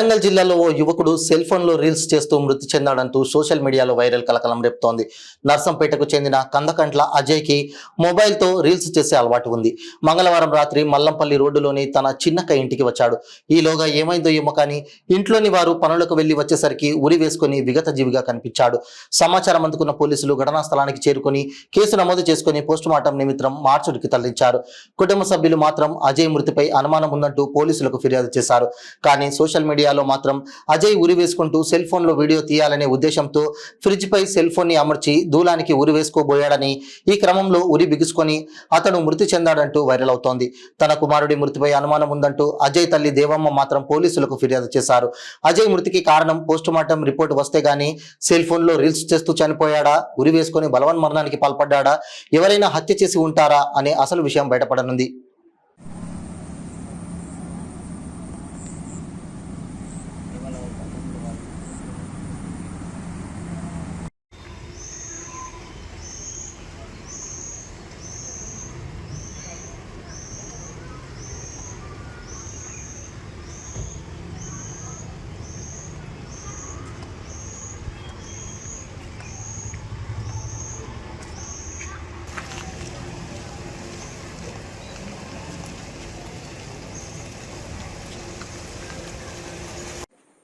వరంగల్ జిల్లాలో ఓ యువకుడు cell phone లో రీల్స్ చేస్తూ మృతి చెందాడంటూ సోషల్ మీడియాలో వైరల్ కలకలం రేపుతోంది. నర్సంపేటకు చెందిన కందకంట్ల అజయ్ కి మొబైల్ తో రీల్స్ చేసే అలవాటు ఉంది. మంగళవారం రాత్రి మల్లంపల్లి రోడ్డులోని తన చిన్నక్క ఇంటికి వచ్చాడు. ఈలోగా ఏమైందో ఏమో కానీ ఇంట్లోని వారు పనులకు వెళ్లి వచ్చేసరికి ఉరి వేసుకుని విగత జీవిగా కనిపించాడు. సమాచారం అందుకున్న పోలీసులు ఘటనా స్థలానికి చేరుకుని కేసు నమోదు చేసుకుని పోస్టుమార్టం నిమిత్తం మార్చుడికి తరలించారు. కుటుంబ సభ్యులు మాత్రం అజయ్ మృతిపై అనుమానం ఉందంటూ పోలీసులకు ఫిర్యాదు చేశారు. కానీ సోషల్ మీడియాలో మాత్రం అజయ్ ఉరి వేసుకుంటూ సెల్ ఫోన్ లో వీడియో తీయాలనే ఉద్దేశంతో ఫ్రిడ్జ్ పై సెల్ ఫోన్ ని అమర్చి దూలానికి ఉరి వేసుకోబోయాడని, ఈ క్రమంలో ఉరి బిగుసుకొని అతను మృతి చెందాడంటూ వైరల్ అవుతోంది. తన కుమారుడి మృతిపై అనుమానం ఉందంటూ అజయ్ తల్లి దేవమ్మ మాత్రం పోలీసులకు ఫిర్యాదు చేశారు. అజయ్ మృతికి కారణం పోస్టుమార్టం రిపోర్ట్ వస్తే గానీ సెల్ ఫోన్ లో రీల్స్ చేస్తూ చనిపోయాడా, ఉరి వేసుకొని బలవన్మరణానికి పాల్పడ్డా, ఎవరైనా హత్య చేసి ఉంటారా అనే అసలు విషయం బయటపడనుంది.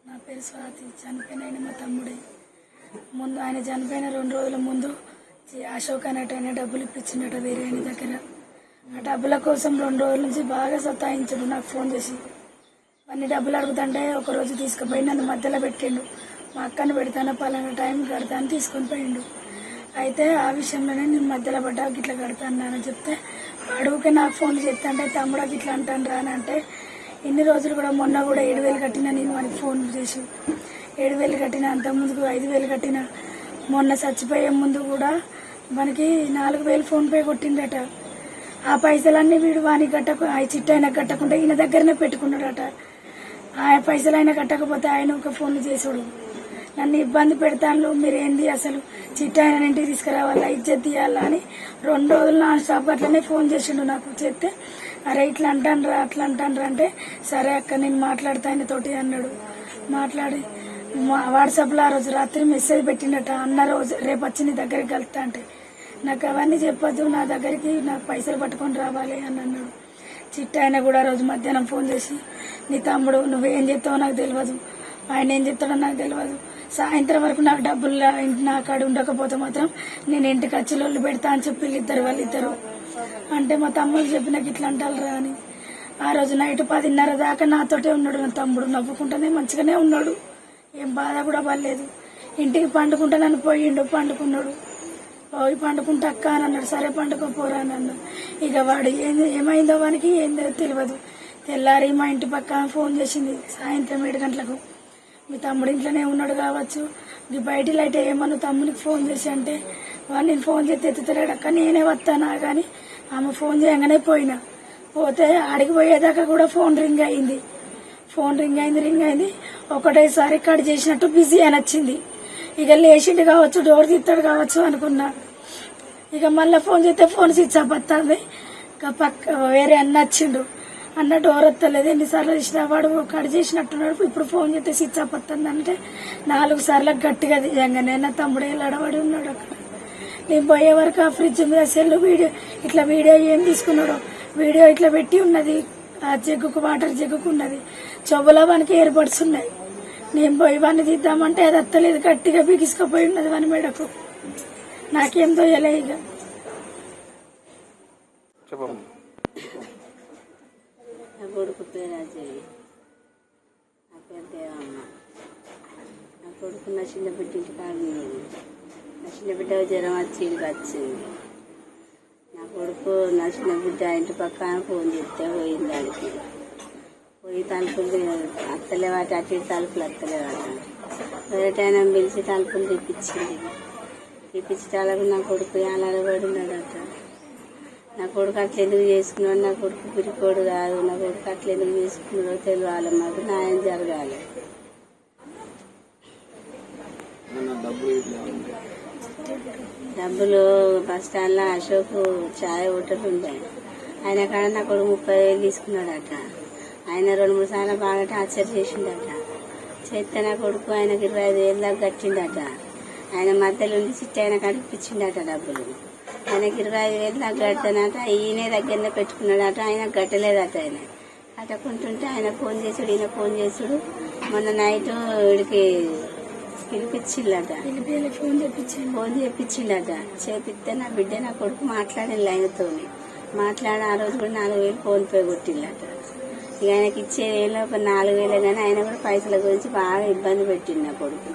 నా పేరు స్వాతి. చనిపోయిన మా తమ్ముడే. ముందు ఆయన చనిపోయిన 2 రోజుల ముందు అశోక్ అనేట ఆయన డబ్బులు ఇప్పించిండట వేరే ఆయన దగ్గర. ఆ డబ్బుల కోసం 2 రోజుల నుంచి బాగా సతాయించాడు. నాకు ఫోన్ చేసి అన్ని డబ్బులు అడుగుతుంటే ఒకరోజు తీసుకుపోయి నన్ను మధ్యలో పెట్టిండు. మా అక్కను పెడతాను, పలానా టైం కడతాను తీసుకొని పోయిండు. అయితే ఆ విషయంలోనే నేను మధ్యలో పడ్డా, గిట్లా కడతాను అని చెప్తే అడుగుకే నాకు ఫోన్లు చెప్తాంటే తమ్ముడా గిట్లా అంటాను రా అని అంటే, ఇన్ని రోజులు కూడా మొన్న కూడా 7,000 కట్టినా నేను వానికి ఫోన్ చేసి 7,000 కట్టిన, అంతకుముందుకు 5,000 కట్టిన, మొన్న చచ్చిపోయే ముందు కూడా మనకి 4,000 ఫోన్పే కొట్టిండట. ఆ పైసలన్నీ వీడు వానికి ఆ చిట్టు అయినా కట్టకుండా ఈయన దగ్గరనే పెట్టుకున్నాడట. ఆ పైసలు అయినా కట్టకపోతే ఆయన ఒక ఫోన్లు చేసుడు. నన్ను ఇబ్బంది పెడతాను, మీరేంది అసలు చిట్టు ఆయన ఇంటికి తీసుకురావాలా, ఇజ్జత్ తీయాలా అని 2 రోజులు నాన్ స్టాప్ అట్లనే ఫోన్ చేసిండు. నాకు చెప్తే అరే ఇట్లా అంటాను అట్లా అంటాను అంటే సరే అక్క నేను మాట్లాడతా ఆయన తోటి అన్నాడు. మాట్లాడి వాట్సాప్లో ఆ రోజు రాత్రి మెసేజ్ పెట్టిండట, అన్న రోజు రేపు వచ్చి నీ దగ్గరికి వెళ్తా అంటే నాకు అవన్నీ చెప్పొద్దు, నా దగ్గరికి నాకు పైసలు పట్టుకొని రావాలి అని అన్నాడు. చిట్టు ఆయన కూడా రోజు మధ్యాహ్నం ఫోన్ చేసి నీ తమ్ముడు నువ్వేం చెప్తావో నాకు తెలియదు, ఆయన ఏం చెప్తాడో నాకు తెలియదు, సాయంత్రం వరకు నాకు డబ్బులు నా కాడ ఉండకపోతే మాత్రం నేను ఇంటికి వచ్చి లొల్లు పెడతా అని చెప్పి వాళ్ళిద్దరు అంటే మా తమ్ముడు చెప్పినాక ఇట్లా అంటారా అని. ఆ రోజు నైట్ 10:30 దాకా నాతోటే ఉన్నాడు. నా తమ్ముడు నవ్వుకుంటూనే మంచిగానే ఉన్నాడు, ఏం బాధ కూడా పడలేదు. ఇంటికి పండుకుంటా నన్ను పోయిండు, పండుకున్నాడు. పోయి పండుకుంటా అక్క అని అన్నాడు. సరే పండుకోపోరా అని అన్నాడు. ఇక వాడు ఏమైందో వానికి ఏందో తెలియదు. తెల్లారి మా ఇంటి పక్క ఫోన్ చేసింది సాయంత్రం 7 గంటలకు, మీ తమ్ముడు ఇంట్లోనే ఉన్నాడు కావచ్చు, ఈ బయట లైట్ ఏమన్నా తమ్మునికి ఫోన్ చేసి అంటే వాడు నేను ఫోన్ చేస్తే ఎత్తుతలేడు అక్క, నేనే వస్తానా కానీ ఆమె ఫోన్ చేయగానే పోతే ఆడికి పోయేదాకా కూడా ఫోన్ రింగ్ అయింది. రింగ్ అయింది ఒకటేసారి కట్ చేసినట్టు బిజీ అని వచ్చింది. ఇక లేచిండు కావచ్చు, డోర్ తీస్తాడు కావచ్చు అనుకున్నా. ఇక మళ్ళీ ఫోన్ చేస్తే ఫోన్ స్విచ్ ఆఫ్ వస్తుంది. ఇక పక్క వేరే అన్న వచ్చిండు, అన్న డోర్ వస్తలేదు, ఎన్నిసార్లు ఇచ్చిన వాడు కట్ చేసినట్టున్నాడు, ఇప్పుడు ఫోన్ చేస్తే స్విచ్ ఆఫ్ వస్తుంది అంటే 4 సార్లు గట్టిగా దిగంగానే నా తమ్ముడే లడబడి ఉన్నాడు అక్కడ. నేను పోయే వరకు ఆ ఫ్రిడ్జ్ మీద సెల్ వీడియో ఏం తీసుకున్నాడో వీడియో ఇట్లా పెట్టి ఉన్నది, ఆ జగ్గుకు వాటర్ జగ్గుకు ఉన్నది, చెవులో వానికి ఏర్పడ్స్ ఉన్నాయి. నేను పోయి వాడిని తీద్దామంటే అది అత్తలేదు, గట్టిగా బిగిసుకుపోయి ఉన్నది వాని మెడకు. నాకేం తోయలే. ఇక నా కొడుకు పేరు అజయ్, నా పేరు దేవమ్మ. నా కొడుకు నా చిన్న బిడ్డ ఇంటి కాదు, నా చిన్న బిడ్డ జ్వరం వచ్చి ఇంటికి వచ్చింది. నా కొడుకు నా చిన్న బిడ్డ ఇంటి పక్కన ఫోన్ చేస్తే పోయింది. దానికి పోయి తలుపులు అత్తలేవాటి అటు ఇటు తలుపులు అత్తలేవాట. వేరే టైం పిలిచి తలుపులు తెప్పించటాలకు నా కొడుకు అలాడబడినాడట. నా కొడుకు అట్లా ఎందుకు చేసుకున్నాడు, నా కొడుకు పిరికోడు కాదు, నా కొడుకు అట్లా ఎందుకు చేసుకున్నాడో తెలియాలి, మాకు న్యాయం జరగాలి. డబ్బులు బస్ స్టాండ్లో అశోక్ ఛాయ్ హోటల్ ఉండే, ఆయన కాడ నా కొడుకు 30,000 తీసుకున్నాడట. ఆయన 2-3 సార్లు బాగా టార్చర్ చేసిండట. చేస్తే నా కొడుకు ఆయనకి 25,000 దాకా కట్టిండట. ఆయన మధ్యలో ఉండి చిట్టి ఆయన కడిపించిండట డబ్బులు. ఆయనకి 25,000 దాకా కట్టానట. ఈయనే దగ్గరనే పెట్టుకున్నాడట. ఆయన కట్టలేదట. ఆయన కట్టకుంటుంటే ఆయన ఫోన్ చేసుడు, ఈయన ఫోన్ చేసుడు. మొన్న నైట్ వీడికి పిలిపించిండట. ఫోన్ చేపించిండట. చేపిస్తే నా బిడ్డ నా కొడుకు మాట్లాడిన ఆయనతో మాట్లాడి ఆ రోజు కూడా 4,000 ఫోన్ పే కొట్టిండట. ఇక ఆయనకి ఇచ్చే వేలో ఒక 4,000 కానీ ఆయన కూడా పైసల గురించి బాగా ఇబ్బంది పెట్టిండు నా కొడుకు.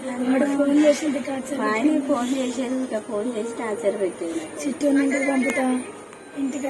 ఆయన ఫోన్ చేసేది, ఇక ఫోన్ చేసి టార్చర్ పెట్టేది. చిట్టు పంపుతా ఇంటికి